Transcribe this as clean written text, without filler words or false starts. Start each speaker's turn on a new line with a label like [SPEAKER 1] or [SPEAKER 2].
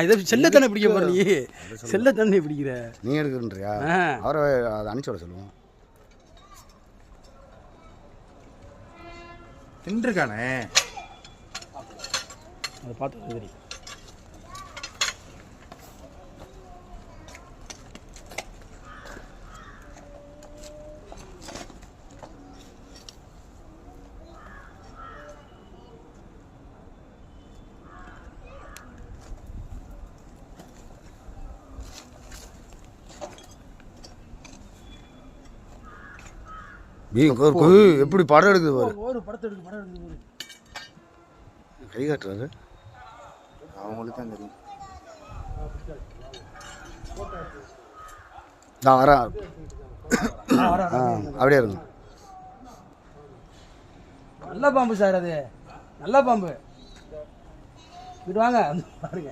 [SPEAKER 1] இதை செல்லத்தானே பிடிக்க போற நீ, செல்லத்தானே பிடிக்கிற
[SPEAKER 2] நீ எடுக்கிறன்றியா? அவரை அதை அனுப்பிச்சு விட சொல்லுவோம்.
[SPEAKER 3] தின்றுக்கானே
[SPEAKER 1] அதை பார்த்து சரி.
[SPEAKER 2] எப்படி படம் எடுக்குது பாரு.
[SPEAKER 1] ஒரு படத்தை எடுக்கு, படம் எடுக்குது
[SPEAKER 2] கை காட்டுறாரு. அவங்களுக்கு தான் தெரியும். நான் வரேன். அப்படியே இருக்கும்.
[SPEAKER 1] நல்ல பாம்பு சார், அது நல்ல பாம்பு. வாங்க பாருங்க.